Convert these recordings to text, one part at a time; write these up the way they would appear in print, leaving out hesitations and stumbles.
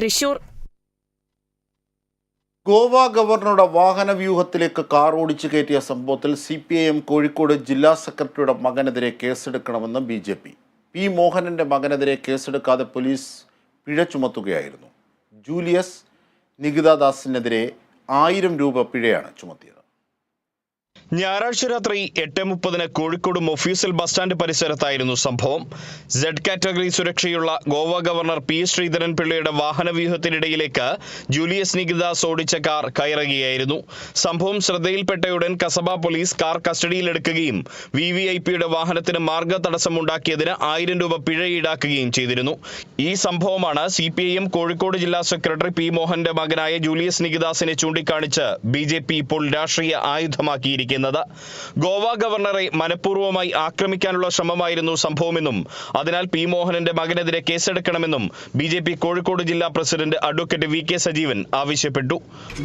തൃശൂർ. ഗോവ ഗവർണറുടെ വാഹനവ്യൂഹത്തിലേക്ക് കാർ ഓടിച്ചു കയറ്റിയ സംഭവത്തിൽ CPIM കോഴിക്കോട് ജില്ലാ സെക്രട്ടറിയുടെ മകനെതിരെ കേസെടുക്കണമെന്ന് BJP. പി മോഹനന്റെ മകനെതിരെ കേസെടുക്കാതെ പോലീസ് പിഴ ചുമത്തുകയായിരുന്നു. ജൂലിയസ് നികിതാദാസിനെതിരെ 1000 രൂപ പിഴയാണ് ചുമത്തിയത്. ഞായറാഴ്ച രാത്രി 8:30 കോഴിക്കോട് മൊഫ്യൂസൽ ബസ് സ്റ്റാൻഡ് പരിസരത്തായിരുന്നു സംഭവം. Z കാറ്റഗറി സുരക്ഷയുള്ള ഗോവ ഗവർണർ P ശ്രീധരൻ പിള്ളയുടെ വാഹനവ്യൂഹത്തിനിടയിലേക്ക് ജൂലിയസ് നികിതാസ് ഓടിച്ച കാർ കയറുകയായിരുന്നു. സംഭവം ശ്രദ്ധയിൽപ്പെട്ടയുടൻ കസബ പോലീസ് കാർ കസ്റ്റഡിയിലെടുക്കുകയും VVIPയുടെ വാഹനത്തിന് മാർഗ തടസ്സമുണ്ടാക്കിയതിന് 1000 രൂപ പിഴ ഈടാക്കുകയും ചെയ്തിരുന്നു. ഈ സംഭവമാണ് CPIM കോഴിക്കോട് ജില്ലാ സെക്രട്ടറി P മോഹന്റെ മകനായ ജൂലിയസ് നികിതാസിനെ ചൂണ്ടിക്കാണിച്ച് BJP ഇപ്പോൾ രാഷ്ട്രീയ ആയുധമാക്കിയിരിക്കുന്നത്. ഗോവ ഗവർണറെ മനഃപൂർവ്വമായി ആക്രമിക്കാനുള്ള ശ്രമമായിരുന്നു സംഭവമെന്നും അതിനാൽ P മോഹനന്റെ മകനെതിരെ കേസെടുക്കണമെന്നും BJP കോഴിക്കോട് ജില്ലാ പ്രസിഡന്റ് അഡ്വക്കേറ്റ് VK സജീവൻ ആവശ്യപ്പെട്ടു.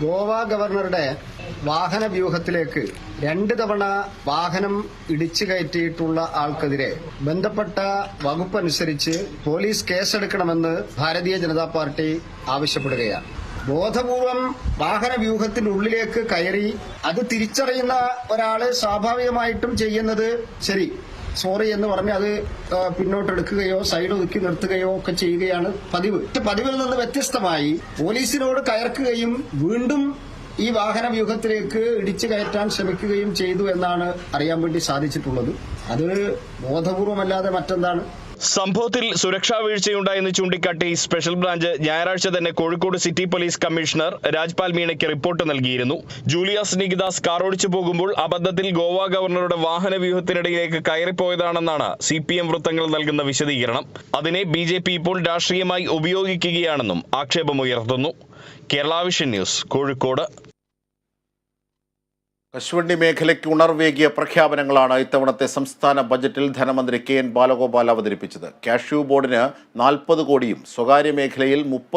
ഗോവ ഗവർണറുടെ വാഹന വ്യൂഹത്തിലേക്ക് 2 തവണ വാഹനം ഇടിച്ചു കയറ്റിയിട്ടുള്ള ആൾക്കെതിരെ ബന്ധപ്പെട്ട വകുപ്പനുസരിച്ച് പോലീസ് കേസെടുക്കണമെന്ന് ഭാരതീയ ജനതാ പാർട്ടി ആവശ്യപ്പെടുകയാണ്. ബോധപൂർവം വാഹന വ്യൂഹത്തിനുള്ളിലേക്ക് കയറി അത് തിരിച്ചറിയുന്ന ഒരാള് സ്വാഭാവികമായിട്ടും ചെയ്യുന്നത് ശരി സോറി എന്ന് പറഞ്ഞ് അത് പിന്നോട്ടെടുക്കുകയോ സൈഡ് ഒതുക്കി നിർത്തുകയോ ഒക്കെ ചെയ്യുകയാണ് പതിവ്. പതിവിൽ നിന്ന് വ്യത്യസ്തമായി പോലീസിനോട് കയർക്കുകയും വീണ്ടും ഈ വാഹന വ്യൂഹത്തിലേക്ക് ഇടിച്ചു കയറ്റാൻ ശ്രമിക്കുകയും ചെയ്തു എന്നാണ് അറിയാൻ വേണ്ടി സാധിച്ചിട്ടുള്ളത്. അത് ബോധപൂർവമല്ലാതെ മറ്റെന്താണ്? സംഭവത്തിൽ സുരക്ഷാ വീഴ്ചയുണ്ടായെന്ന് ചൂണ്ടിക്കാട്ടി സ്പെഷ്യൽ ബ്രാഞ്ച് ഞായറാഴ്ച തന്നെ Kozhikode city police commissioner Rajpal മീണയ്ക്ക് റിപ്പോർട്ട് നൽകിയിരുന്നു. ജൂലിയസ് നികിതാസ് കാർ ഓടിച്ചു പോകുമ്പോൾ അബദ്ധത്തിൽ ഗോവ ഗവർണറുടെ വാഹന വ്യൂഹത്തിനിടയിലേക്ക് കയറിപ്പോയതാണെന്നാണ് CPM വൃത്തങ്ങൾ നൽകുന്ന വിശദീകരണം. അതിനെ BJP ഇപ്പോൾ രാഷ്ട്രീയമായി ഉപയോഗിക്കുകയാണെന്നും ആക്ഷേപമുയർത്തുന്നു. Kerala vision news, Kozhikode. കശുവണ്ടി മേഖലയ്ക്ക് ഉണർവേകിയ പ്രഖ്യാപനങ്ങളാണ് ഇത്തവണത്തെ സംസ്ഥാന ബജറ്റിൽ ധനമന്ത്രി KN ബാലഗോപാൽ അവതരിപ്പിച്ചത്. കാഷ്യൂ ബോർഡിന് 40 കോടിയും സ്വകാര്യ മേഖലയിൽ 30